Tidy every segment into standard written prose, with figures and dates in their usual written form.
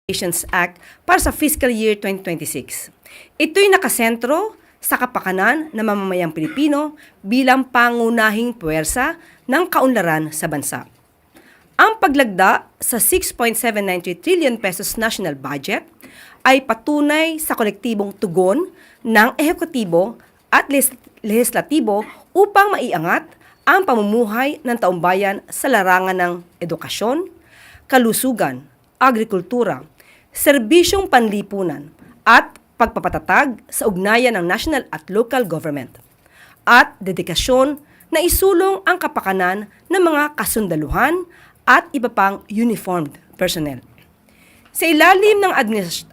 Appropriations Act para sa fiscal year 2026. Ito'y nakasentro sa kapakanan ng mamamayang Pilipino bilang pangunahing puwersa ng kaunlaran sa bansa. Ang paglagda sa 6.793 trillion pesos national budget ay patunay sa kolektibong tugon ng ehekutibo at lehislatibo upang maiangat ang pamumuhay ng taumbayan sa larangan ng edukasyon, kalusugan, agrikultura, serbisyong panlipunan at pagpapatatag sa ugnayan ng national at local government at dedikasyon na isulong ang kapakanan ng mga kasundaluhan at iba pang uniformed personnel. Sa ilalim ng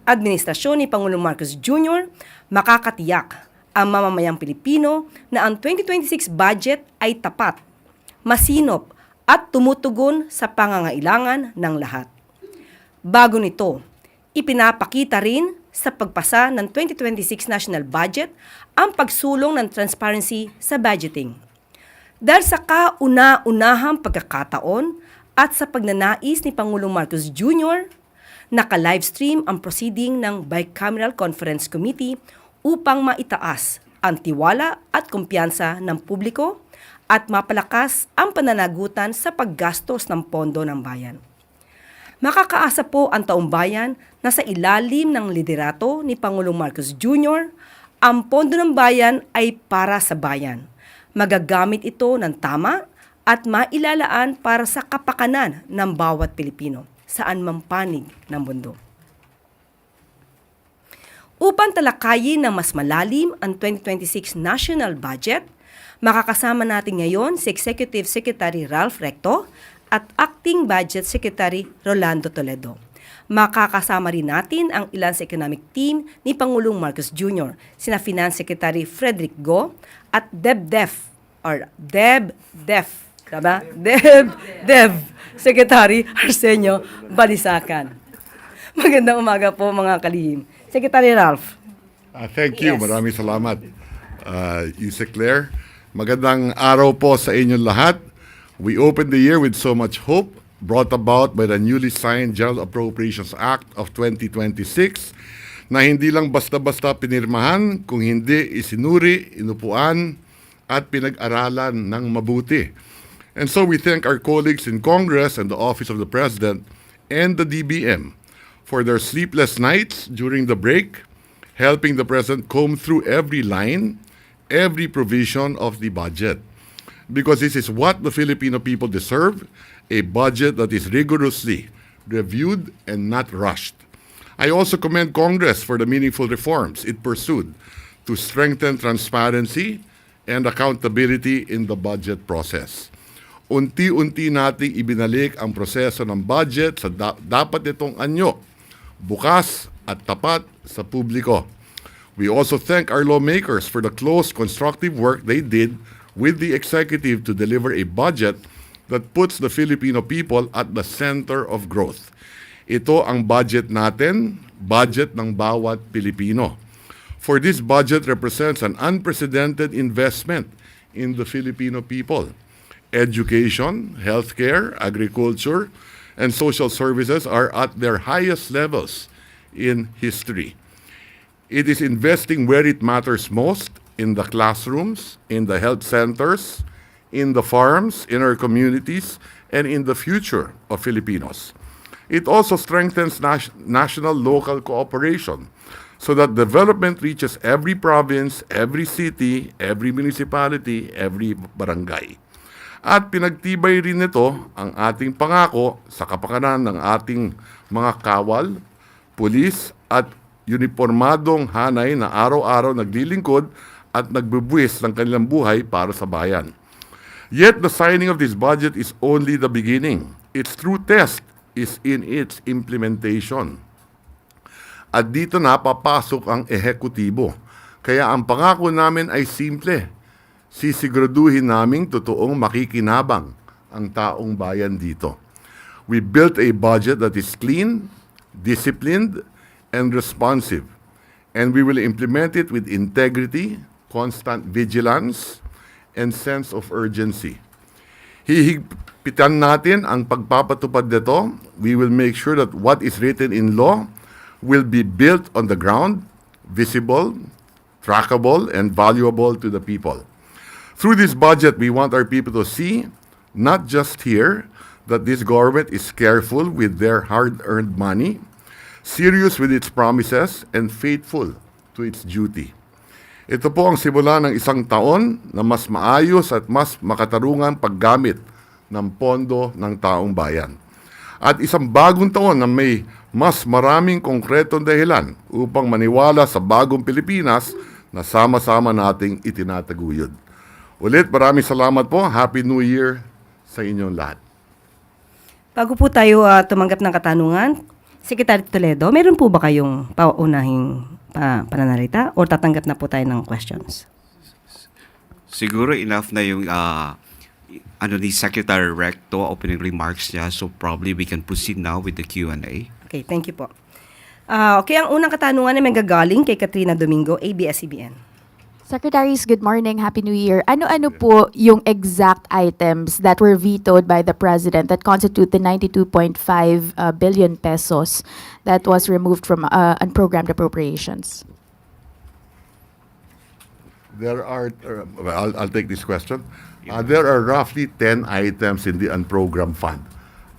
administrasyon ni Pangulong Marcos Jr., makakatiyak ang mamamayang Pilipino na ang 2026 budget ay tapat, masinop at tumutugon sa pangangailangan ng lahat. Bago nito, ipinapakita rin sa pagpasa ng 2026 national budget ang pagsulong ng transparency sa budgeting. Dahil sa kauna-unahang pagkakataon at sa pagnanais ni Pangulong Marcos Jr., naka-livestream ang proceeding ng Bicameral Conference Committee upang maitaas ang tiwala at kumpiyansa ng publiko at mapalakas ang pananagutan sa paggastos ng pondo ng bayan. Makakaasa po ang taumbayan na sa ilalim ng liderato ni Pangulong Marcos Jr., ang pondo ng bayan ay para sa bayan. Magagamit ito ng tama at mailalaan para sa kapakanan ng bawat Pilipino saan mang panig ng mundo. Upang talakayin ng mas malalim ang 2026 national budget, makakasama natin ngayon si Executive Secretary Ralph Recto at Acting Budget Secretary Rolando Toledo. Makakasama rin natin ang ilan sa economic team ni Pangulong Marcos Jr., sina Finance Secretary Frederick Go at DepDef Secretary Arsenio Balisacan. Magandang umaga po mga kalihim. Secretary Ralph. Thank you. Yes. Maraming salamat, Usec Claire. Magandang araw po sa inyong lahat. We opened the year with so much hope brought about by the newly signed General Appropriations Act of 2026 na hindi lang basta-basta pinirmahan, kung hindi isinuri, inupuan at pinag-aralan ng mabuti. And so we thank our colleagues in Congress and the Office of the President and the DBM for their sleepless nights during the break, helping the President comb through every line, every provision of the budget. Because this is what the Filipino people deserve, a budget that is rigorously reviewed and not rushed. I also commend Congress for the meaningful reforms it pursued to strengthen transparency and accountability in the budget process. Unti-unti nating ibinalik ang proseso ng budget sa dapat itong anyo, bukas at tapat sa publiko. We also thank our lawmakers for the close, constructive work they did with the executive to deliver a budget that puts the Filipino people at the center of growth. Ito ang budget natin, budget ng bawat Pilipino. For this budget represents an unprecedented investment in the Filipino people. Education, healthcare, agriculture, and social services are at their highest levels in history. It is investing where it matters most, in the classrooms, in the health centers, in the farms, in our communities, and in the future of Filipinos. It also strengthens national-local cooperation so that development reaches every province, every city, every municipality, every barangay. At pinagtibay rin nito ang ating pangako sa kapakanan ng ating mga kawal, pulis at uniformadong hanay na araw-araw naglilingkod at nagbubuwis ng kanilang buhay para sa bayan. Yet the signing of this budget is only the beginning. Its true test is in its implementation. At dito na papasok ang ehekutibo. Kaya ang pangako namin ay simple. Sisiguraduhin naming totoong makikinabang ang taong bayan dito. We built a budget that is clean, disciplined, and responsive. And we will implement it with integrity, constant vigilance, and sense of urgency. Hihigpitan natin ang pagpapatupad nito. We will make sure that what is written in law will be built on the ground, visible, trackable, and valuable to the people. Through this budget, we want our people to see, not just hear, that this government is careful with their hard-earned money, serious with its promises, and faithful to its duty. Ito po ang simula ng isang taon na mas maayos at mas makatarungang paggamit ng pondo ng taong bayan. At isang bagong taon na may mas maraming konkretong dahilan upang maniwala sa bagong Pilipinas na sama-sama nating itinataguyod. Ulit, maraming salamat po. Happy New Year sa inyong lahat. Bago po tayo tumanggap ng katanungan, Secretary Toledo, meron po ba kayong paunahing pananalita o tatanggap na po tayo ng questions? Siguro enough na yung ni Secretary Recto opening remarks niya, so probably we can proceed now with the Q&A. Okay, thank you po. Okay, ang unang katanungan ay magagaling kay Katrina Domingo, ABS-CBN. Secretaries, good morning. Happy New Year. Ano-ano po yung exact items that were vetoed by the President that constitute the 92.5 billion pesos that was removed from unprogrammed appropriations? There are, I'll take this question. There are roughly 10 items in the unprogrammed fund.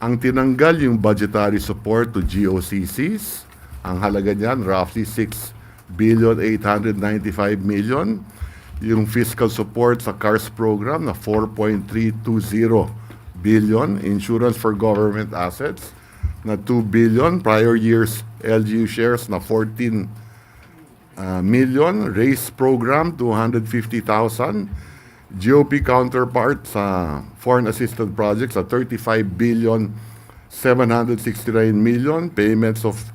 Ang tinanggal yung budgetary support to GOCCs, ang halaga niyan roughly 6,895 million. Yung fiscal support sa CARS program na 4.320 billion. Insurance for government assets na 2 billion. Prior years LGU shares na 14 million. RACE program, 250,000. GOP counterpart sa foreign assistance projects at 35 billion 769 million. Payments of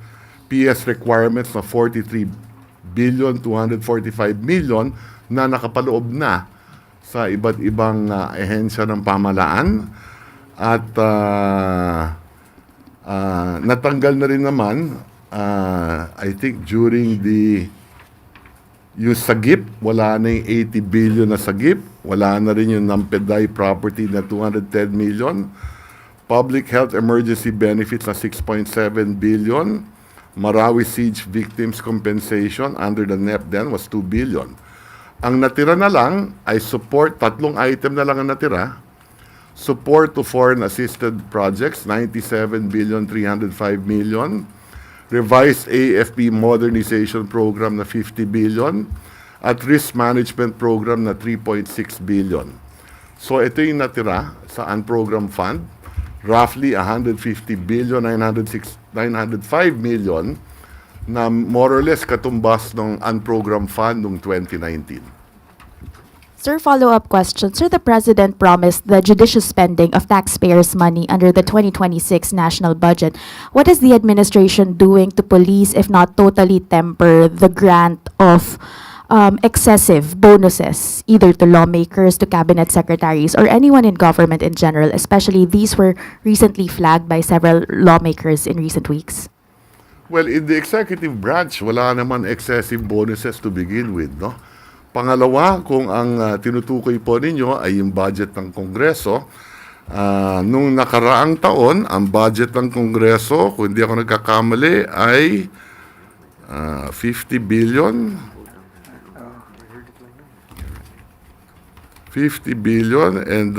PS requirements na 43 billion 245 million na nakapaloob na sa iba't ibang ehensya ng pamahalaan. At natanggal na rin naman, I think during yung sagip, wala na yung 80 billion na sagip. Wala na rin yung Nampeday property na 210 million. Public health emergency benefits na 6.7 billion. Marawi siege victims compensation under the NEP then was 2 billion. Ang natira na lang ay support, tatlong item na lang ang natira. Support to foreign assisted projects, 97 billion 305 million. Revised AFP modernization program na 50 billion at risk management program na 3.6 billion. So ito yung natira sa unprogrammed fund, roughly 150 billion 905 million na more or less katumbas ng unprogrammed fund noong 2019. Sir, follow-up question. Sir, the President promised the judicious spending of taxpayers' money under the 2026 national budget. What is the administration doing to police, if not totally temper, the grant of excessive bonuses, either to lawmakers, to cabinet secretaries, or anyone in government in general? Especially these were recently flagged by several lawmakers in recent weeks. Well, in the executive branch, wala naman excessive bonuses to begin with, no? Pangalawa, kung ang tinutukoy po ninyo ay yung budget ng Kongreso, nung nakaraang taon, ang budget ng Kongreso, kung hindi ako nagkakamali, ay 50 billion. 50 billion and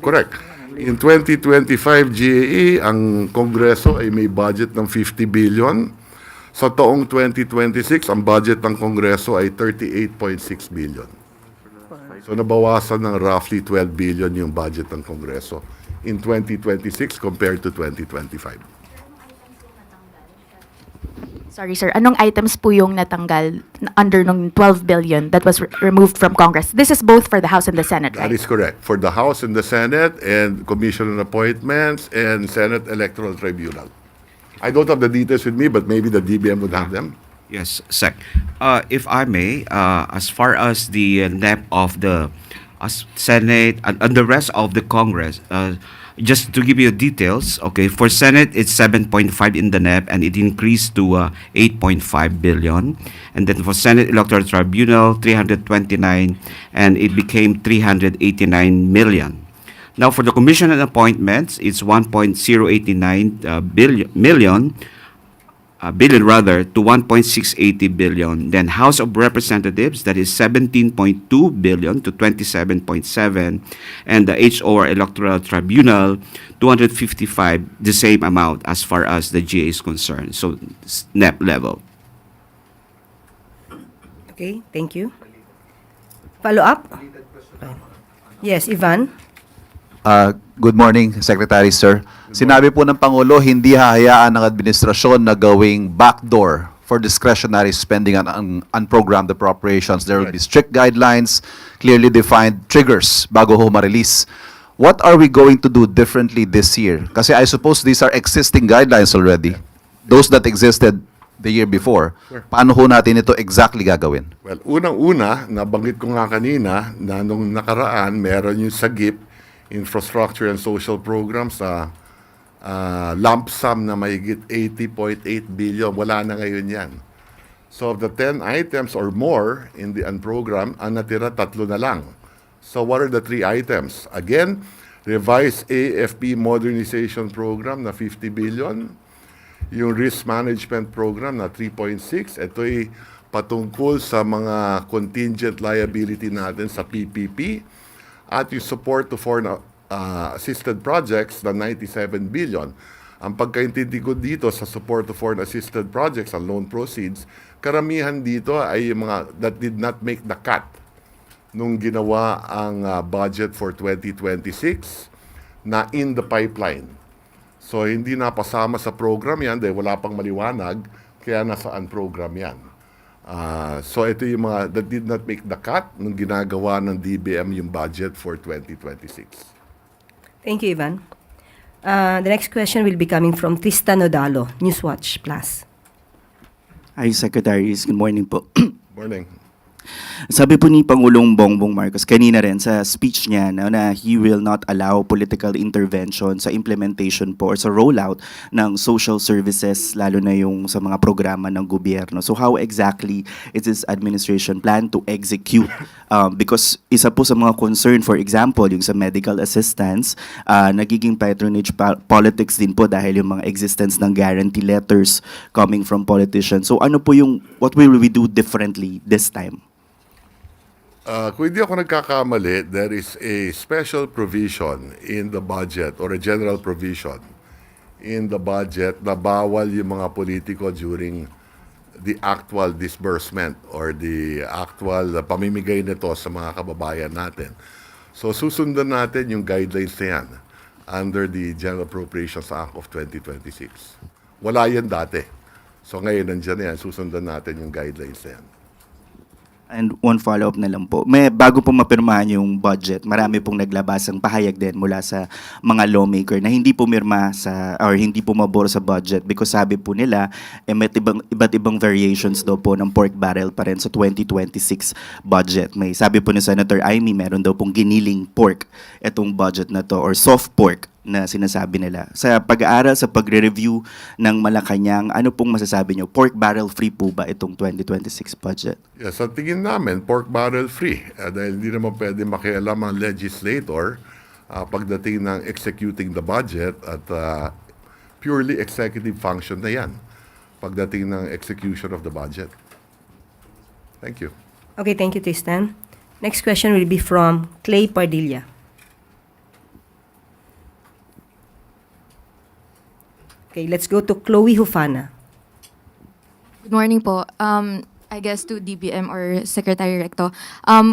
correct. In 2025 GAE, ang Kongreso ay may budget ng 50 billion. Sa taong 2026, ang budget ng Kongreso ay 38.6 billion. So nabawasan ng roughly 12 billion yung budget ng Kongreso in 2026 compared to 2025. Sorry, sir. Anong items po yung natanggal under nung 12 billion that was removed from Congress? This is both for the House and the Senate, right? That is correct. For the House and the Senate and Commission on Appointments and Senate Electoral Tribunal. I don't have the details with me, but maybe the DBM would have them. Yes, Sec. If I may, as far as the NEP of the Senate and the rest of the Congress, just to give you details, okay, for Senate, it's 7.5 in the NEP, and it increased to 8.5 billion. And then for Senate Electoral Tribunal, 329, and it became 389 million. Now, for the commission and appointments, it's 1.089 billion rather to 1.680 billion. Then House of Representatives, that is 17.2 billion to 27.7, and the HO Electoral Tribunal 255, the same amount as far as the GA is concerned. So NEP level. Okay, thank you. Follow up? Yes, Ivan. Good morning, Secretary, sir. Sinabi po ng Pangulo, hindi hahayaan ng administrasyon na gawing backdoor for discretionary spending on unprogrammed appropriations. There will be strict guidelines, clearly defined triggers bago ho ma-release. What are we going to do differently this year? Kasi I suppose these are existing guidelines already. Those that existed the year before. Paano ho natin ito exactly gagawin? Well, unang-una, nabanggit ko nga kanina na nung nakaraan, meron yung SAGIP, Infrastructure and Social Programs, sa lump sum na mahigit 80.8 billion. Wala na ngayon yan. So of the 10 items or more in the unprogram, ang natira 3 na lang. So what are the 3 items? Again, revised AFP modernization program na 50 billion. Yung risk management program na 3.6. Ito ay patungkol sa mga contingent liability natin sa PPP. At yung support to foreign assisted projects na 97 billion. Ang pagkaintindi ko dito sa support to foreign assisted projects, ang loan proceeds, karamihan dito ay yung mga that did not make the cut nung ginawa ang budget for 2026 na in the pipeline. So hindi napasama sa program yan dahil wala pang maliwanag, kaya nasaan program yan. So ito yung mga that did not make the cut nung ginagawa ng DBM yung budget for 2026. Thank you, Ivan. The next question will be coming from Tristan Nodalo, Newswatch Plus. Hi, Secretaries. Good morning po. Morning. Sabi po ni Pangulong Bongbong Marcos kanina rin sa speech niya na he will not allow political intervention sa implementation po or sa rollout ng social services, lalo na yung sa mga programa ng gobyerno. So how exactly is this administration plan to execute? Because isa po sa mga concern, for example, yung sa medical assistance, nagiging patronage politics din po dahil yung mga existence ng guarantee letters coming from politicians. So ano po yung, what will we do differently this time? Kung hindi ako nagkakamali, there is a special provision in the budget or a general provision in the budget na bawal yung mga politiko during the actual disbursement or the actual pamimigay nito sa mga kababayan natin. So susundan natin yung guidelines na yan under the General Appropriations Act of 2026. Wala yan dati. So ngayon nandiyan yan, susundan natin yung guidelines na yan. And one follow-up na lang po. Bago po mapirmahan yung budget, marami pong naglabas ang pahayag din mula sa mga lawmaker na hindi pumirma sa or hindi pumabor sa budget because sabi po nila iba't ibang variations daw po ng pork barrel pa rin sa 2026 budget. May sabi po ni Senator Amy, meron daw pong giniling pork itong budget na to or soft pork na sinasabi nila. Sa pag-aaral, sa pagre-review ng Malacanang, ano pong masasabi nyo? Pork barrel free po ba itong 2026 budget? Yes, sa tingin namin, pork barrel free. Dahil hindi naman pwede makialam ang legislator pagdating ng executing the budget at purely executive function na yan pagdating ng execution of the budget. Thank you. Okay, thank you, Tristan. Next question will be from Clay Pardilla. Okay, let's go to Chloe Hufana. Good morning po. I guess to DBM or Secretary Recto.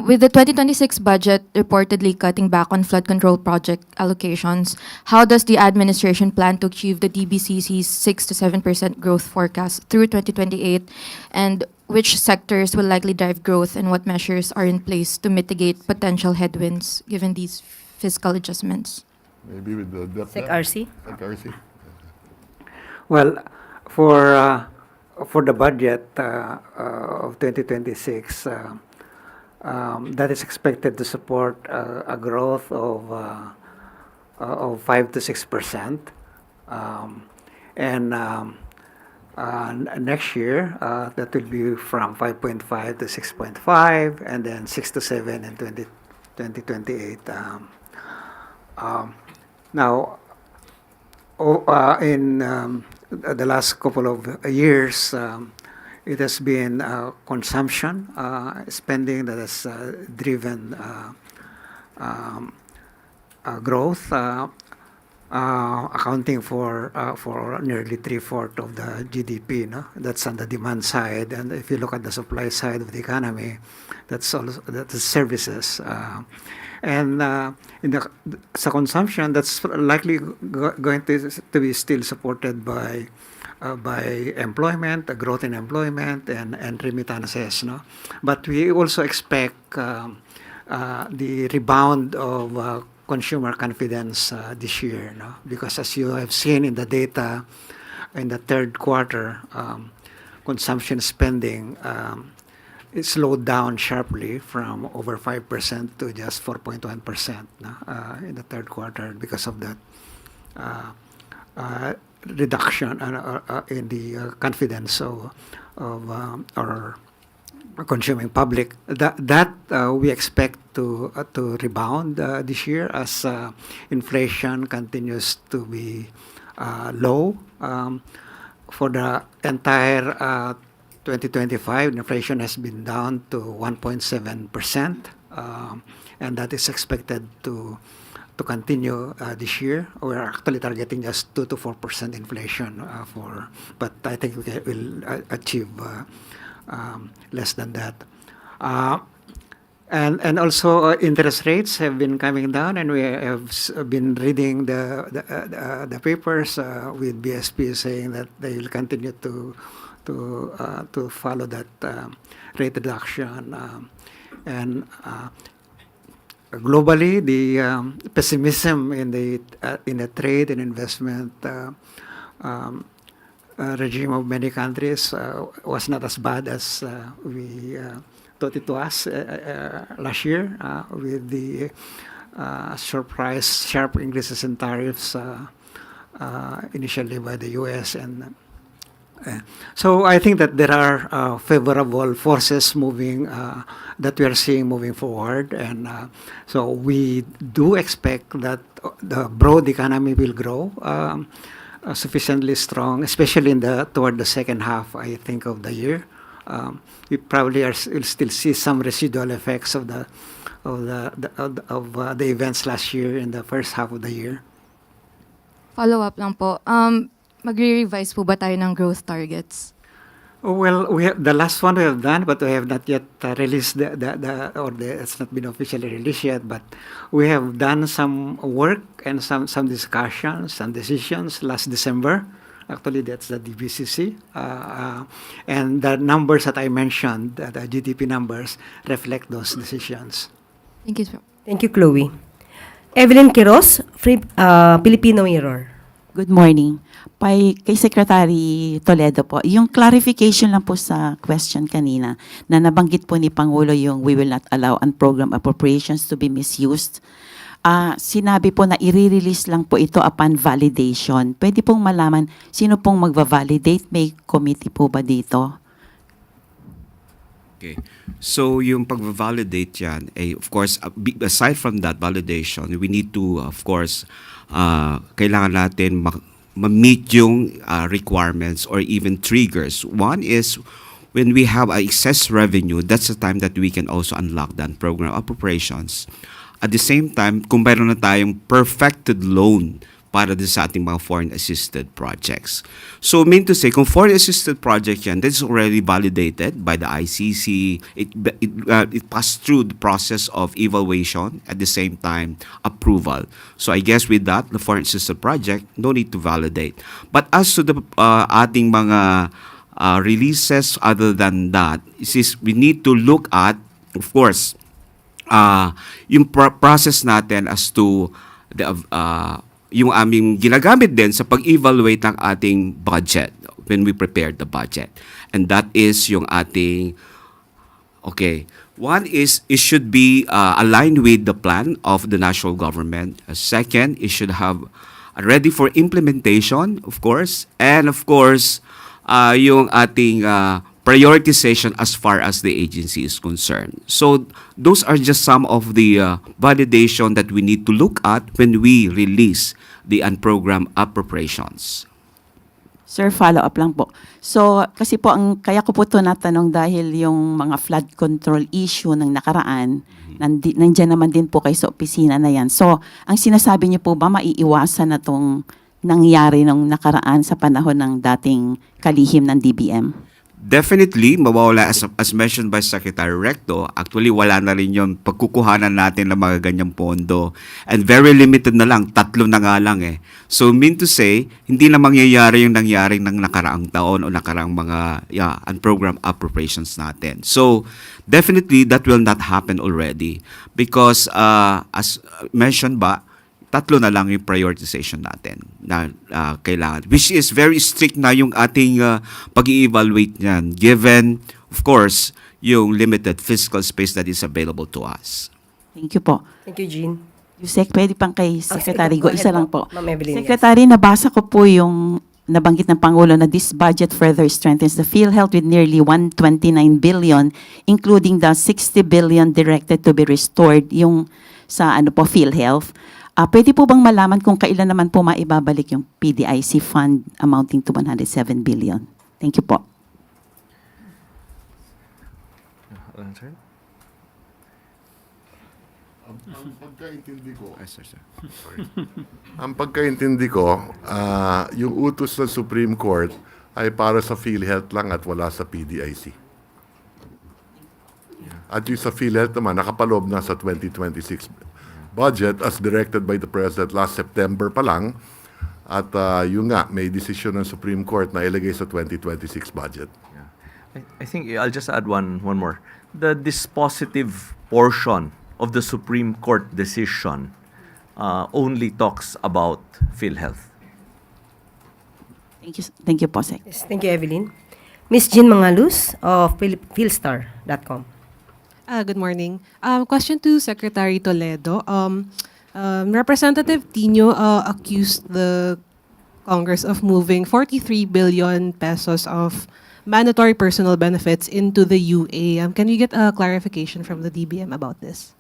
With the 2026 budget reportedly cutting back on flood control project allocations, how does the administration plan to achieve the DBCC's 6 to 7% growth forecast through 2028? And which sectors will likely drive growth and what measures are in place to mitigate potential headwinds given these fiscal adjustments? Maybe with the Sec RC. Sec RC. Well, for the budget of 2026, that is expected to support a growth of 5 to 6%, and next year that will be from 5.5 to 6.5, and then 6 to 7 in 2028. Now, in the last couple of years, it has been consumption spending that has driven growth, accounting for nearly three-fourths of the GDP. No, that's on the demand side, and if you look at the supply side of the economy, that's services. And in the sa consumption, that's likely going to be still supported by employment, a growth in employment, and remittances. No, but we also expect the rebound of consumer confidence this year. No, because as you have seen in the data in the third quarter, consumption spending. It slowed down sharply from over 5% to just 4.1% in the third quarter because of that reduction in the confidence of our consuming public. That we expect to rebound this year as inflation continues to be low. For the entire 2025, inflation has been down to 1.7%, and that is expected to continue this year. We're actually targeting just 2 to 4% inflation but I think we will achieve less than that. And also interest rates have been coming down, and we have been reading the papers with BSP saying that they will continue to follow that rate reduction. And globally, the pessimism in the trade and investment regime of many countries was not as bad as we thought it was last year, with the sharp increases in tariffs initially by the U.S. and so I think that there are favorable forces moving that we are seeing moving forward, and so we do expect that the broad economy will grow sufficiently strong, especially toward the second half, I think, of the year. We probably will still see some residual effects of the events last year in the first half of the year. Follow-up lang po. Magre-revise po ba tayo ng growth targets? Well, the last one we have done, but we have not yet released it's not been officially released yet. But we have done some work and some discussions and decisions last December. Actually, that's the DBCC, and the numbers that I mentioned, the GDP numbers, reflect those decisions. Thank you, sir. Thank you, Chloe. Evelyn Quiroz, Filipino Mirror. Good morning. Kay Secretary Toledo po, yung clarification lang po sa question kanina na nabanggit po ni Pangulo yung we will not allow unprogrammed appropriations to be misused. Sinabi po na i-release lang po ito upon validation. Pwede pong malaman sino pong magva-validate? May committee po ba dito? Okay. So yung pag-validate yan, of course, aside from that validation, we need to, of course, kailangan natin ma-meet yung requirements or even triggers. One is when we have excess revenue, that's the time that we can also unlock that program appropriations. At the same time, kung mayroon na tayong perfected loan para din sa ating mga foreign-assisted projects. So, mean to say, kung foreign-assisted project yan, that is already validated by the ICC. It passed through the process of evaluation, at the same time, approval. So, I guess with that, the foreign-assisted project, no need to validate. But as to the ating mga releases other than that, we need to look at, of course, yung process natin as to the yung aming ginagamit din sa pag-evaluate ng ating budget when we prepared the budget. And that is yung ating, okay, one is it should be aligned with the plan of the national government. Second, it should have ready for implementation, of course. And of course, yung ating prioritization as far as the agency is concerned. So those are just some of the validation that we need to look at when we release the unprogrammed appropriations. Sir, follow-up lang po. So, kasi po, kaya ko po ito natanong dahil yung mga flood control issue ng nakaraan, nandiyan naman din po kayo sa opisina na yan. So, ang sinasabi niyo po ba, maiiwasan na itong nangyari nung nakaraan sa panahon ng dating kalihim ng DBM? Definitely, mawawala as mentioned by Secretary Recto, actually wala na rin yung pagkukuhanan natin ng mga ganyang pondo. And very limited na lang, 3 na nga lang eh. So mean to say, hindi na mangyayari yung nangyari ng nakaraang taon o nakaraang mga unprogrammed appropriations natin. So definitely that will not happen already because as mentioned ba, 3 na lang yung prioritization natin na kailangan. Which is very strict na yung ating pag-i-evaluate niyan given, of course, yung limited fiscal space that is available to us. Thank you po. Thank you, Jean. Yusek, pwede pang kay Secretary go Go. Isa ahead lang po, po. Ma'am Evelyn, yes. Secretary, nabasa ko po yung nabanggit ng Pangulo na this budget further strengthens the PhilHealth with nearly 129 billion, including the 60 billion directed to be restored yung sa PhilHealth. Pwede po bang malaman kung kailan naman po maibabalik yung PDIC fund amounting to 107 billion? Thank you po. Ang pagkaintindi ko, Sir. ang pagkaintindi ko, yung utos ng Supreme Court ay para sa PhilHealth lang at wala sa PDIC. At yung sa PhilHealth naman, nakapaloob na sa 2026 budget as directed by the President last September pa lang. At yun nga, may decision ng Supreme Court na ilagay sa 2026 budget. I think I'll just add one more. The dispositive portion of the Supreme Court decision only talks about PhilHealth. Thank you po, Sec. Yes, thank you, Evelyn. Miss Jean Mangalus of philstar.com. Good morning. Question to Secretary Toledo. Representative Tino accused the Congress of moving 43 billion pesos of mandatory personal benefits into the UA. Can we get a clarification from the DBM about this?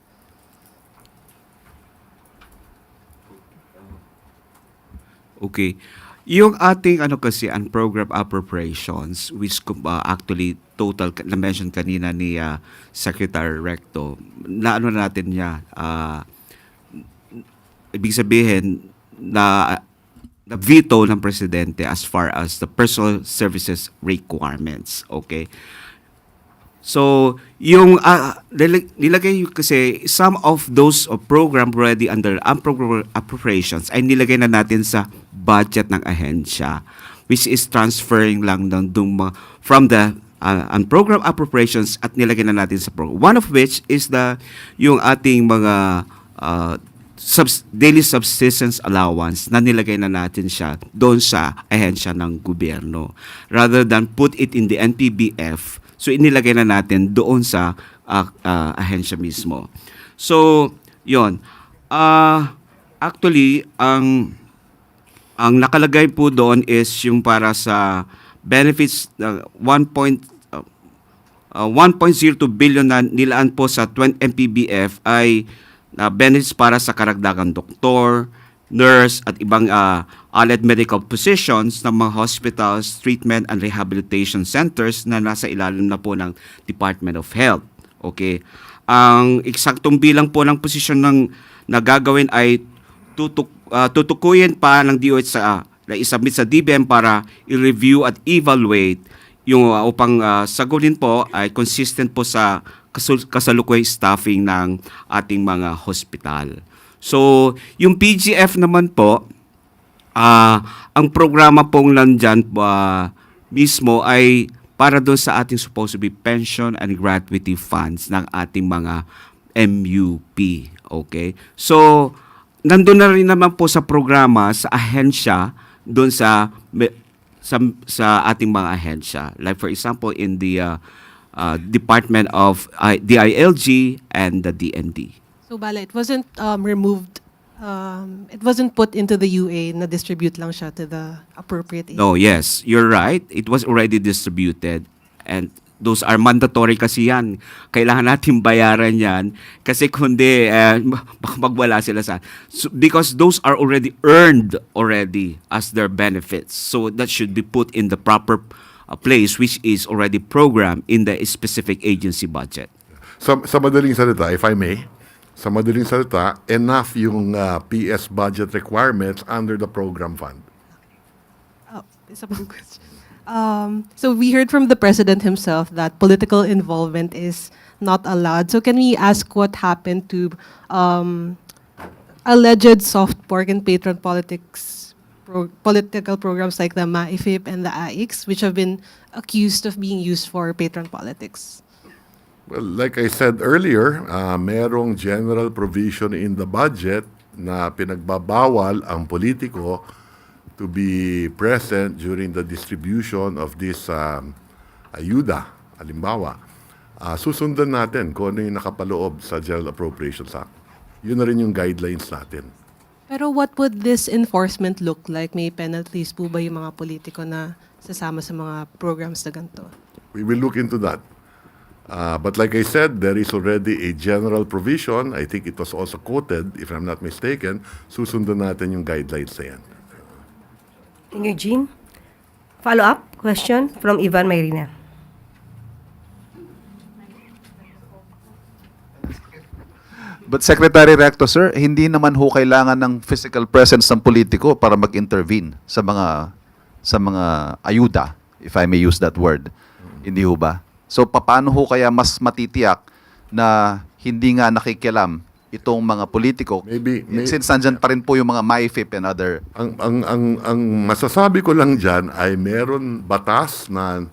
Okay. Yung ating kasi unprogrammed appropriations which actually total na mention kanina ni Secretary Recto na natin niya ibig sabihin na veto ng presidente as far as the personal services requirements. Okay? So, yung nilagay kasi some of those program already under unprogrammed appropriations ay nilagay na natin sa budget ng ahensya which is transferring lang from the unprogrammed appropriations at nilagay na natin sa program. One of which is yung ating mga daily subsistence allowance na nilagay na natin siya doon sa ahensya ng gobyerno rather than put it in the NPBF. So inilagay na natin doon sa ahensya mismo. So, yon. Actually, ang nakalagay po doon is yung para sa benefits 1.02 billion na nilaan po sa NPBF ay benefits para sa karagdagang doktor, nurse at ibang allied medical positions ng mga hospitals, treatment and rehabilitation centers na nasa ilalim na po ng Department of Health. Okay. Ang eksaktong bilang po ng posisyon ng nagagawin ay tutukuyin pa ng DOH na isubmit sa DBM para i-review at evaluate yung upang sagutin po ay consistent po sa kasalukuy staffing ng ating mga hospital. So, yung PGF naman po, ang programa pong nandyan mismo ay para doon sa ating supposed to be pension and gratuity funds ng ating mga MUP. Okay? So, nandun na rin naman po sa programa, sa ahensya, doon sa ating mga ahensya. Like for example, in the Department of DILG and the DND. So, Bala, it wasn't removed, it wasn't put into the UA, na-distribute lang siya to the appropriate agency. No, yes, you're right. It was already distributed. And those are mandatory kasi yan. Kailangan natin bayaran yan kasi kundi baka magwala sila sa. So, because those are already earned already as their benefits. So that should be put in the proper place which is already programmed in the specific agency budget. Sa madaling salita, if I may, sa madaling salita, enough yung PS budget requirements under the program fund. Oh, isa pang question. So we heard from the president himself that political involvement is not allowed. So can we ask what happened to alleged soft pork and patron political programs like the MAIFIP and the AIX, which have been accused of being used for patron politics? Well, like I said earlier, merong general provision in the budget na pinagbabawal ang politiko to be present during the distribution of this ayuda, halimbawa. Susundan natin kung ano yung nakapaloob sa General Appropriations Act. Yun na rin yung guidelines natin. Pero what would this enforcement look like? May penalties po ba yung mga politiko na sasama sa mga programs na ganito? We will look into that. But like I said, there is already a general provision. I think it was also quoted, if I'm not mistaken. Susundan natin yung guidelines na yan. Thank you, Jean. Follow-up question from Ivan Mayrina. But Secretary Recto, sir, hindi naman ho kailangan ng physical presence ng politiko para mag-intervene sa mga ayuda, if I may use that word. Hindi ho ba? So paano ho kaya mas matitiyak na hindi nga nakikialam itong mga politiko? Since nandyan pa rin po yung mga MAIFIP and other. Ang masasabi ko lang dyan ay meron batas na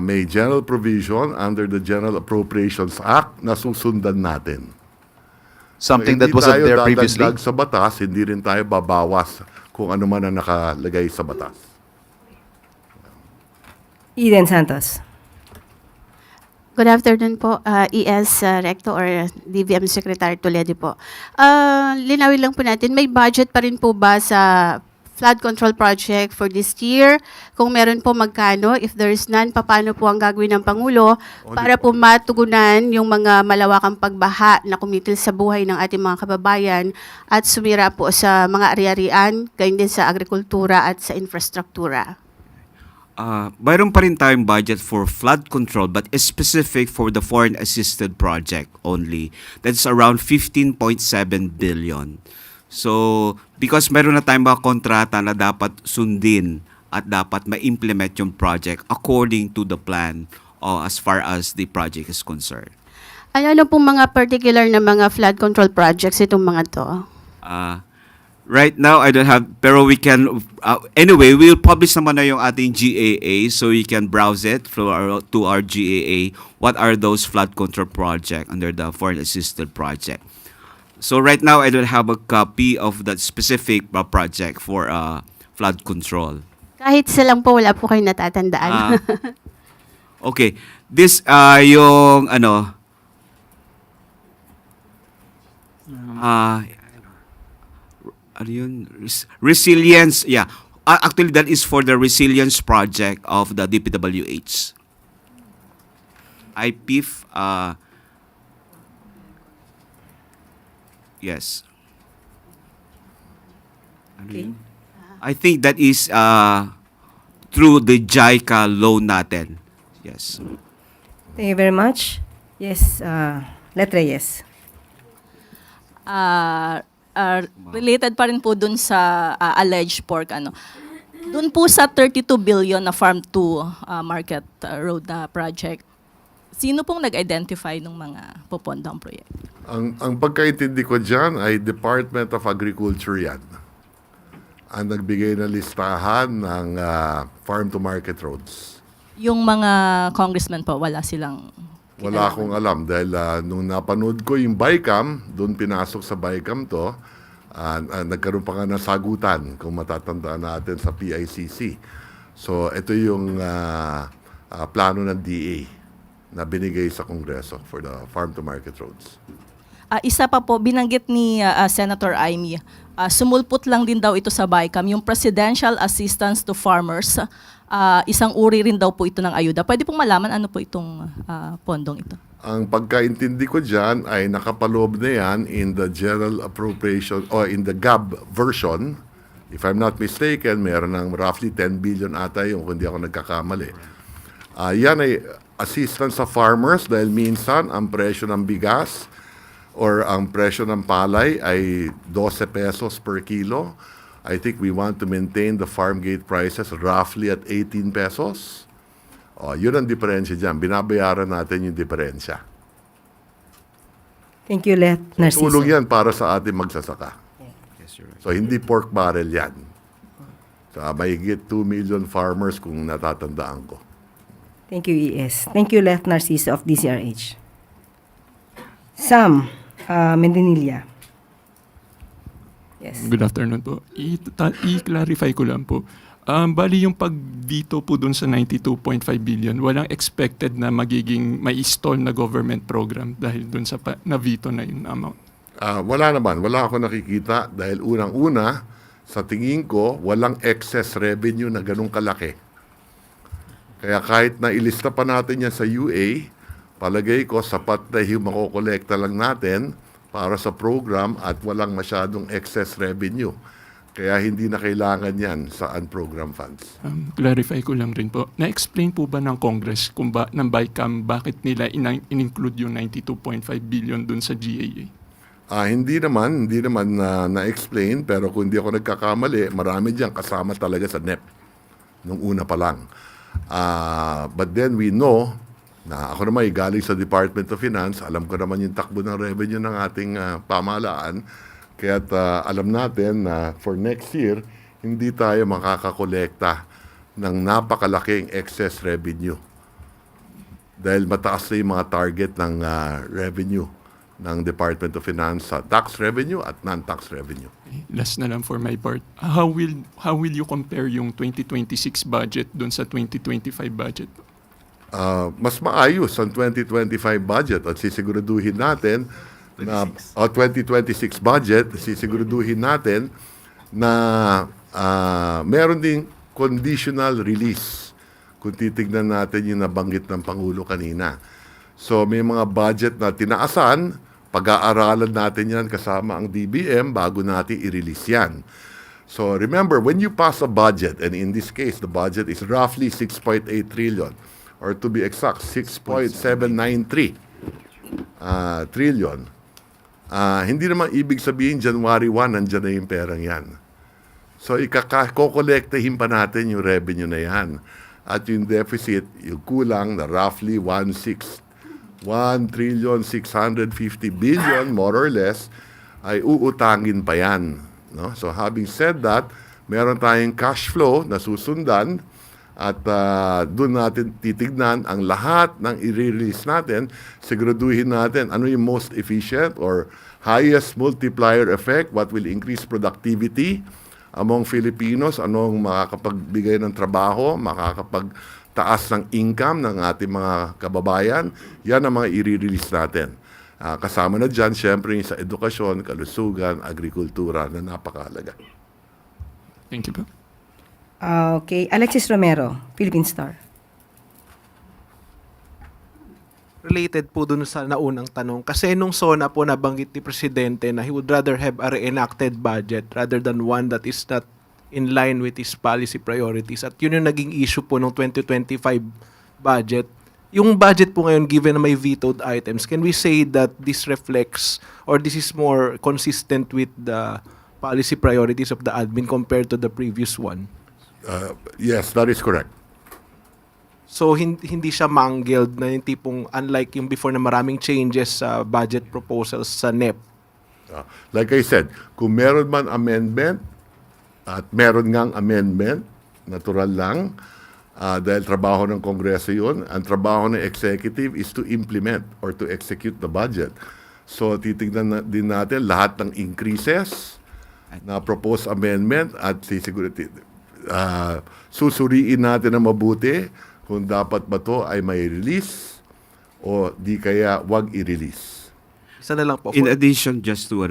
may general provision under the General Appropriations Act na susundan natin. Something that wasn't there previously? Hindi tayo dadagdag sa batas, hindi rin tayo babawas kung ano man ang nakalagay sa batas. Eden Santos. Good afternoon po, ES Recto or DVM Secretary Toledo po. Linawin lang po natin, may budget pa rin po ba sa flood control project for this year? Kung meron po magkano, if there is none, paano po ang gagawin ng Pangulo para po matugunan yung mga malawakang pagbaha na kumitil sa buhay ng ating mga kababayan at sumira po sa mga ari-arian, gayon din sa agrikultura at sa infrastruktura? Mayroon pa rin tayong budget for flood control but specific for the foreign assisted project only. That's around 15.7 billion. So, because meron na tayong mga kontrata na dapat sundin at dapat ma-implement yung project according to the plan as far as the project is concerned. Ano pong mga particular na mga flood control projects itong mga to? Right now, I don't have, pero we can, anyway, we'll publish naman na yung ating GAA so you can browse it to our GAA. What are those flood control project under the foreign assisted project? So right now, I don't have a copy of that specific project for flood control. Kahit silang po, wala po kayo natatandaan. Okay. This, yung, ano, ano yun? Resilience, yeah. Actually, that is for the resilience project of the DPWH. IPIF, yes. Ano yun? I think that is through the JICA loan natin. Yes. Thank you very much. Yes, Letre, yes. Related pa rin po dun sa alleged pork dun po sa 32 billion na Farm to Market Road na project, sino pong nag-identify ng mga popondang proyekto? Ang pagkaintindi ko dyan ay Department of Agriculture yan. Ang nagbigay ng listahan ng farm to market roads. Yung mga congressman po, wala silang Wala akong alam dahil nung napanood ko yung BICAM, doon pinasok sa BICAM to, nagkaroon pa nga ng sagutan kung matatandaan natin sa PICC. So ito yung plano ng DA na binigay sa Kongreso for the farm to market roads. Isa pa po, binanggit ni Senator Amy, sumulpot lang din daw ito sa BICAM, yung Presidential Assistance to Farmers isang uri rin daw po ito ng ayuda. Pwede pong malaman ano po itong pondong ito? Ang pagkaintindi ko dyan ay nakapaloob na yan in the General Appropriation or in the GAB version. If I'm not mistaken, meron ng roughly 10 billion ata yung kung di ako nagkakamali. Yan ay assistance sa farmers dahil minsan ang presyo ng bigas or ang presyo ng palay ay 12 pesos per kilo. I think we want to maintain the farm gate prices roughly at 18 pesos. Yun ang diferensya dyan. Binabayaran natin yung diferensya. Thank you, Let Narciso. Tulong yan para sa ating magsasaka. Yes, you're right. So, hindi pork barrel yan. So, mahigit 2 million farmers kung natatandaan ko. Thank you, ES. Thank you, Let Narciso of DCRH. Sam Mendinilla. Yes. Good afternoon po. I-clarify ko lang po. Bali yung pag dito po dun sa 92.5 billion, walang expected na magiging may stall na government program dahil dun sa na-veto na yung amount. Wala naman. Wala ako nakikita dahil unang-una, sa tingin ko, walang excess revenue na ganun kalaki. Kaya kahit na ilista pa natin yan sa UA, palagay ko sapat na yung makokolekta lang natin para sa program at walang masyadong excess revenue. Kaya hindi na kailangan yan sa unprogrammed funds. Clarify ko lang rin po. Na-explain po ba ng Congress ng BICAM bakit nila in-include yung 92.5 billion dun sa GAA? Hindi naman na-explain, pero kung hindi ako nagkakamali, marami dyan kasama talaga sa NEP nung una pa lang. But then we know na ako naman galing sa Department of Finance, alam ko naman yung takbo ng revenue ng ating pamahalaan. Kaya't alam natin na for next year, hindi tayo makakakolekta ng napakalaking excess revenue. Dahil mataas na yung mga target ng revenue ng Department of Finance sa tax revenue at non-tax revenue. Last na lang for my part. How will you compare yung 2026 budget dun sa 2025 budget? Mas maayos ang 2025 budget at sisiguraduhin natin na 2026 budget, sisiguraduhin natin na meron ding conditional release kung titignan natin yung nabanggit ng Pangulo kanina. So may mga budget na tinaasan, pag-aaralan natin yan kasama ang DBM bago natin i-release yan. So remember, when you pass a budget, and in this case, the budget is roughly 6.8 trillion, or to be exact, 6.793 trillion. Hindi naman ibig sabihin January 1, nandiyan na yung perang yan. So ikokolektahin pa natin yung revenue na yan. At yung deficit, yung kulang na roughly 1,650 billion, more or less, ay uutangin pa yan. No? So having said that, meron tayong cash flow na susundan at doon natin titignan ang lahat ng i-release natin, siguraduhin natin ano yung most efficient or highest multiplier effect, what will increase productivity among Filipinos, anong makakapagbigay ng trabaho, makakapagtaas ng income ng ating mga kababayan, yan ang mga i-release natin. Kasama na dyan, syempre, sa edukasyon, kalusugan, agrikultura na napakahalaga. Thank you po. Okay, Alexis Romero, Philippine Star. Related po dun sa naunang tanong. Kasi nung SONA po nabanggit ni Presidente na he would rather have a reenacted budget rather than one that is not in line with his policy priorities. At yun yung naging issue po nung 2025 budget. Yung budget po ngayon, given na may vetoed items, can we say that this reflects or this is more consistent with the policy priorities of the admin compared to the previous one? Yes, that is correct. So hindi siya mangled na yung tipong unlike yung before na maraming changes sa budget proposals sa NEP. Like I said, kung meron man amendment at meron ngang amendment, natural lang, dahil trabaho ng Kongreso yun, ang trabaho ng executive is to implement or to execute the budget. So titignan din natin lahat ng increases na proposed amendment at susuriin natin na mabuti kung dapat ba to ay may release o di kaya wag i-release. Isa na lang po. In addition, just to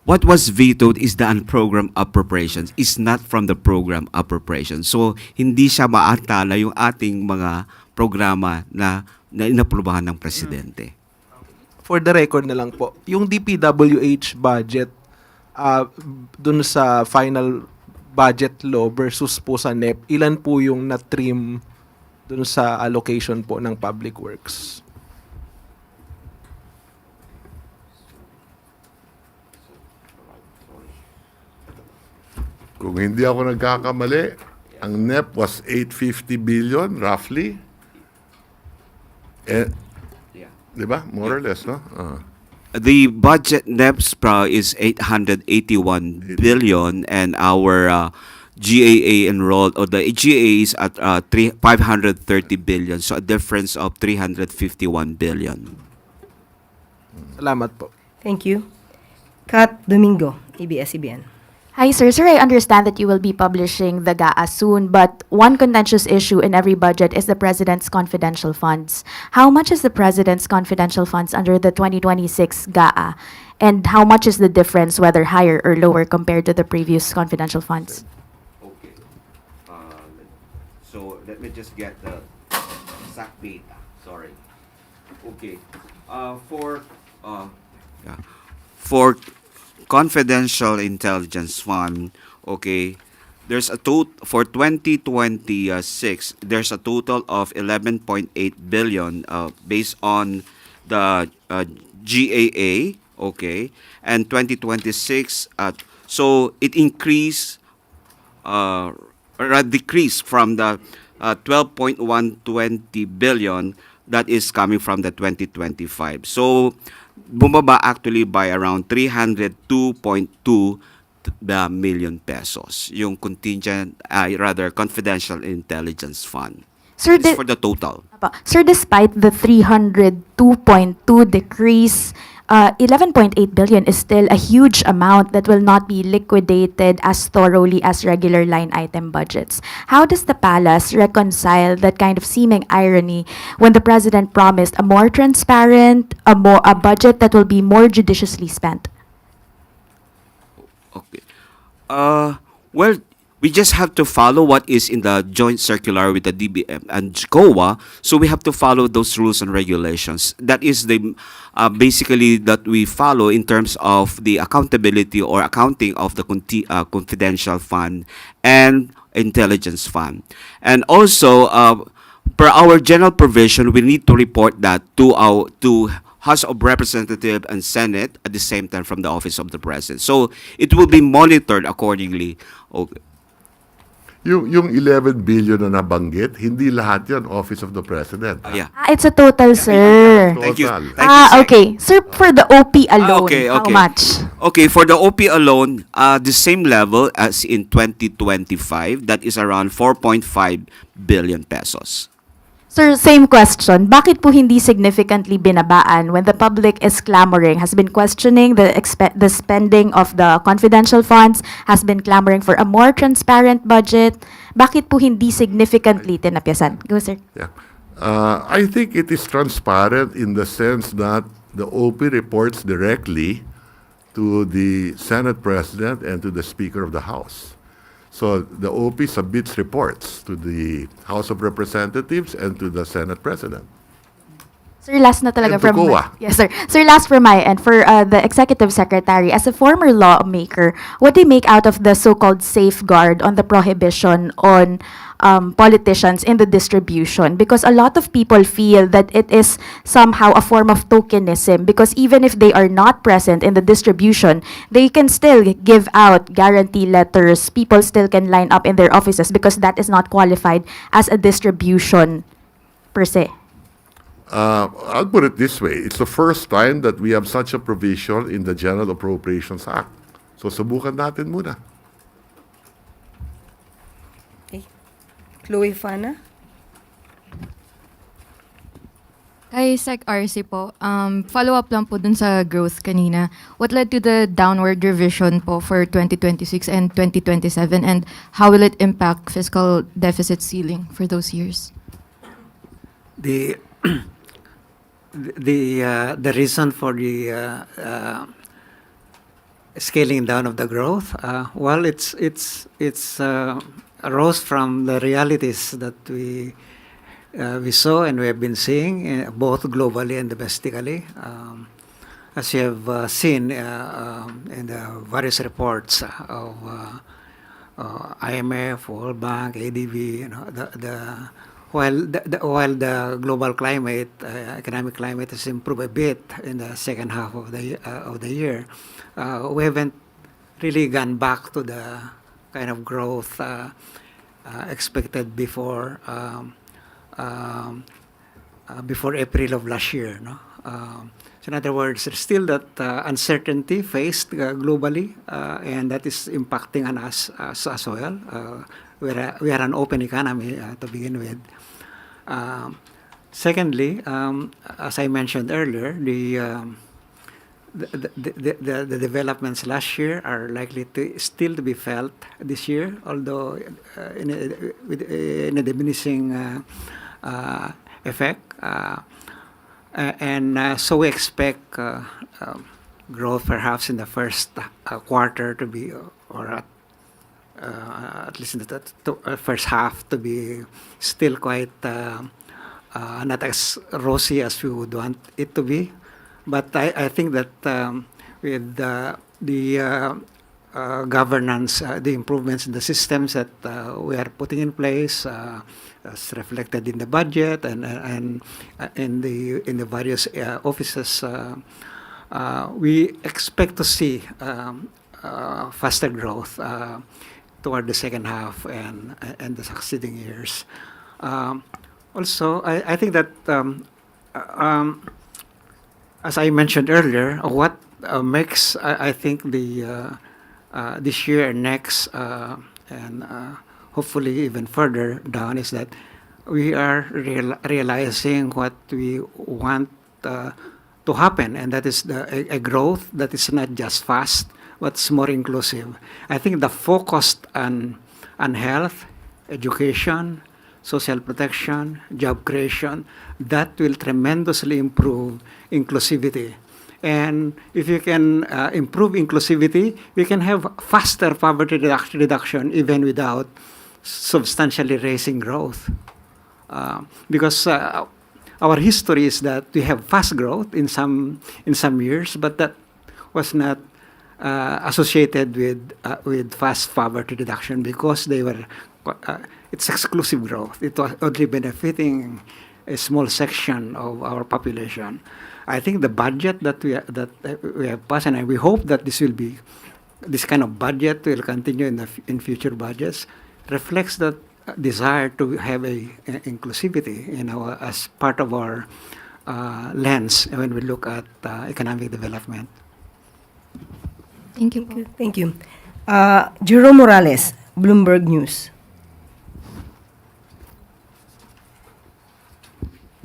what was vetoed is the unprogrammed appropriations, is not from the program appropriations. So, hindi siya maatala yung ating mga programa na inaprubahan ng Presidente. For the record na lang po, yung DPWH budget dun sa final budget law versus po sa NEP, ilan po yung na-trim dun sa allocation po ng Public Works? Kung hindi ako nagkakamali, ang NEP was 850 billion, roughly. Di ba? More or less, no? The budget NEPS is 881 billion, and our GAA enrolled, or the GAA is at 530 billion, so a difference of 351 billion. Salamat po. Thank you. Kat Domingo, ABS-CBN. Hi, sir. Sir, I understand that you will be publishing the GAA soon, but one contentious issue in every budget is the President's confidential funds. How much is the President's confidential funds under the 2026 GAA? And how much is the difference, whether higher or lower, compared to the previous confidential funds? Okay. So let me just get the exact data. Sorry. Okay. For confidential intelligence fund, okay, there's a for 2026, there's a total of 11.8 billion based on the GAA, okay, and 2026, so it increased or decreased from the 12.120 billion that is coming from the 2025. So bumaba actually by around 302.2 million pesos yung contingent, rather confidential intelligence fund. Sir, It's for the total. Sir, despite the 302.2 decrease, 11.8 billion is still a huge amount that will not be liquidated as thoroughly as regular line item budgets. How does the palace reconcile that kind of seeming irony when the president promised a more transparent, a budget that will be more judiciously spent? Okay. Well, we just have to follow what is in the joint circular with the DBM and COA, so we have to follow those rules and regulations. That is the basically that we follow in terms of the accountability or accounting of the confidential fund and intelligence fund. And also, per our general provision, we need to report that to House of Representatives and Senate at the same time from the Office of the President. So it will be monitored accordingly. Okay. Yung 11 billion na nabanggit, hindi lahat yan Office of the President. Yeah. It's a total, sir. Thank you. Total. Thank you, Sec. Okay. Sir, for the OP alone, Okay, how okay. much? Okay, for the OP alone, the same level as in 2025, that is around 4.5 billion pesos. Sir, same question. Bakit po hindi significantly binabaan when the public is clamoring, has been questioning the spending of the confidential funds, has been clamoring for a more transparent budget? Bakit po hindi significantly tinapyasan? Go, sir. Yeah. I think it is transparent in the sense that the OP reports directly to the Senate President and to the Speaker of the House. So the OP submits reports to the House of Representatives and to the Senate President. Sir, last na talaga And to from COA. Yes, sir. Sir, last from my end, for the Executive Secretary, as a former lawmaker, what do you make out of the so-called safeguard on the prohibition on politicians in the distribution? Because a lot of people feel that it is somehow a form of tokenism, because even if they are not present in the distribution, they can still give out guarantee letters. People still can line up in their offices because that is not qualified as a distribution per se. I'll put it this way. It's the first time that we have such a provision in the General Appropriations Act. So subukan natin muna. Okay. Chloe Fana. Kay Sec RC po, follow-up lang po dun sa growth kanina. What led to the downward revision po for 2026 and 2027, and how will it impact fiscal deficit ceiling for those years? The reason for the scaling down of the growth. Well, it's arose from the realities that we saw and we have been seeing both globally and domestically. As you have seen in the various reports of IMF, World Bank, ADB, while the global climate, economic climate has improved a bit in the second half of the year, we haven't really gone back to the kind of growth expected before April of last year. No? So in other words, there's still that uncertainty faced globally, and that is impacting on us as well. We are an open economy to begin with. Secondly, as I mentioned earlier, the developments last year are likely to still to be felt this year, although in a diminishing effect. So we expect growth perhaps in the first quarter to be, or at least in the first half to be still quite not as rosy as we would want it to be. But I think that with the governance, the improvements in the systems that we are putting in place, as reflected in the budget and in the various offices, we expect to see faster growth toward the second half and the succeeding years. Also, I think that as I mentioned earlier, what makes I think the this year and next and hopefully even further down is that we are realizing what we want to happen, and that is a growth that is not just fast, but it's more inclusive. I think the focus on health, education, social protection, job creation, that will tremendously improve inclusivity. And if you can improve inclusivity, we can have faster poverty reduction even without substantially raising growth. Because our history is that we have fast growth in some years, but that was not associated with fast poverty reduction because they were it's exclusive growth. It was only benefiting a small section of our population. I think the budget that we have passed, and we hope that this kind of budget will continue in future budgets, reflects that desire to have a inclusivity as part of our lens when we look at economic development. Thank you. Thank you. Jerome Morales, Bloomberg News.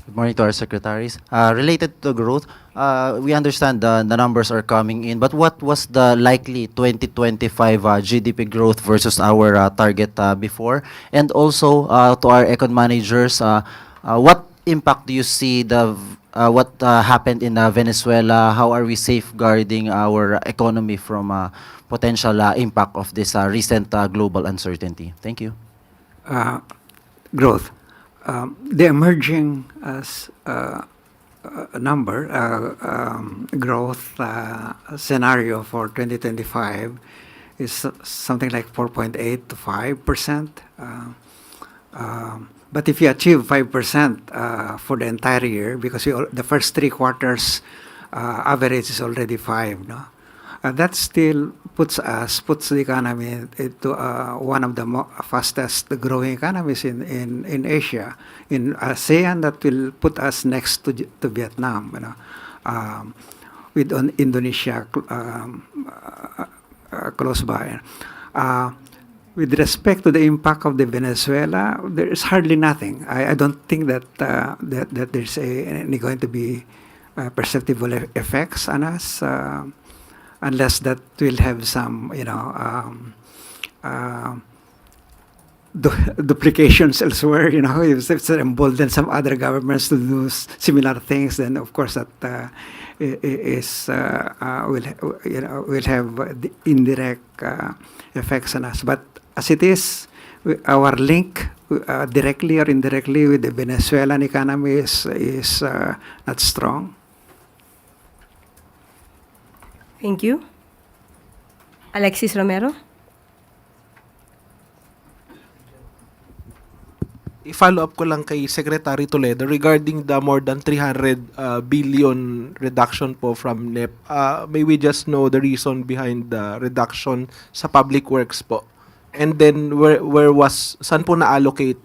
Good morning to our secretaries. Related to growth, we understand the numbers are coming in, but what was the likely 2025 GDP growth versus our target before? And also to our econ managers, what impact do you see what happened in Venezuela? How are we safeguarding our economy from potential impact of this recent global uncertainty? Thank you. Growth. The emerging growth scenario for 2025 is something like 4.8 to 5%. But if you achieve 5% for the entire year, because the first 3 quarters average is already 5, no? That still puts the economy into one of the fastest growing economies in Asia. In ASEAN, that will put us next to Vietnam, with Indonesia close by. With respect to the impact of the Venezuela, there is hardly nothing. I don't think that there's any going to be perceptible effects on us. Unless that will have some, duplications elsewhere, if it's emboldened some other governments to do similar things, then of course that will have the indirect effects on us. But as it is, our link directly or indirectly with the Venezuelan economy is not strong. Thank you. Alexis Romero? I-follow up ko lang kay Secretary Toledo regarding the more than 300 billion reduction po from NEP. May we just know the reason behind the reduction sa public works po? And then saan po na-allocate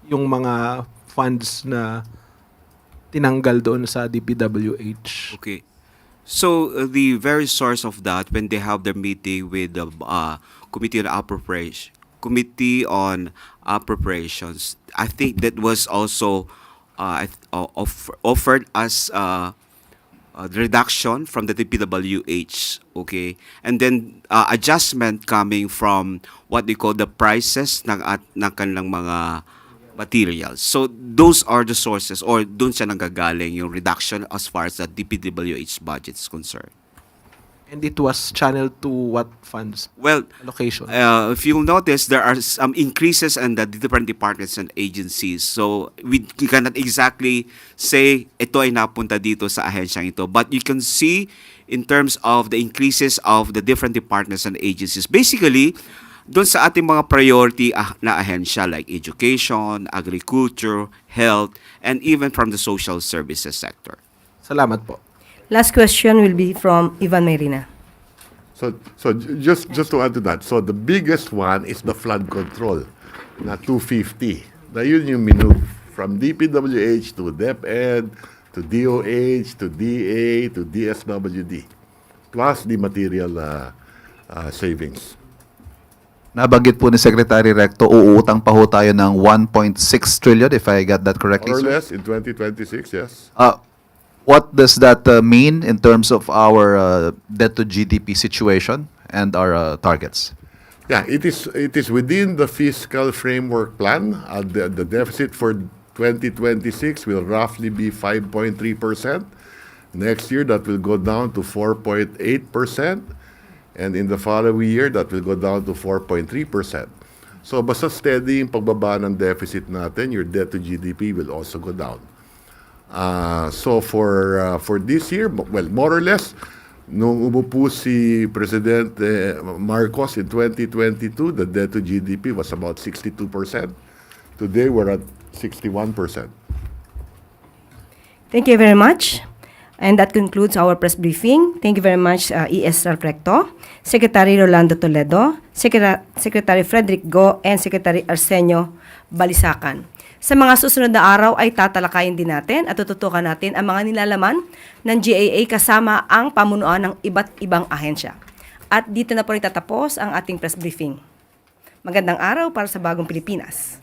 yung mga funds na tinanggal doon sa DPWH? Okay. So the very source of that, when they have their meeting with the Committee on Appropriations, I think that was also offered as the reduction from the DPWH, okay, and then adjustment coming from what they call the prices ng kanilang mga materials. So those are the sources, or doon siya nanggagaling yung reduction as far as the DPWH budget is concerned. And it was channeled to what funds? Well, Allocation. if you'll notice, there are some increases in the different departments and agencies. So we cannot exactly say ito ay napunta dito sa ahensyang ito. But you can see in terms of the increases of the different departments and agencies. Basically, doon sa ating mga priority na ahensya like education, agriculture, health, and even from the social services sector. Salamat po. Last question will be from Ivan Mayrina. So just to add to that, so the biggest one is the flood control, na 250. Na yun yung minove from DPWH to DepEd, to DOH, to DA, to DSWD, plus the material savings. Nabanggit po ni Secretary Recto, uutang pa ho tayo ng 1.6 trillion, if I got that correctly, More or sir? less in 2026, yes. What does that mean in terms of our debt to GDP situation and our targets? Yeah, it is within the fiscal framework plan. The deficit for 2026 will roughly be 5.3%. Next year, that will go down to 4.8%. And in the following year, that will go down to 4.3%. So basta steady yung pagbaba ng deficit natin, your debt to GDP will also go down. So for this year, well, more or less, nung umupo si President Marcos in 2022, the debt to GDP was about 62%. Today, we're at 61%. Thank you very much. And that concludes our press briefing. Thank you very much, E.S. Recto, Secretary Rolando Toledo, Secretary Frederick Go, and Secretary Arsenio Balisacan. Sa mga susunod na araw ay tatalakayin din natin at tututukan natin ang mga nilalaman ng GAA kasama ang pamunuan ng iba't ibang ahensya. At dito na po rin tatapos ang ating press briefing. Magandang araw para sa bagong Pilipinas.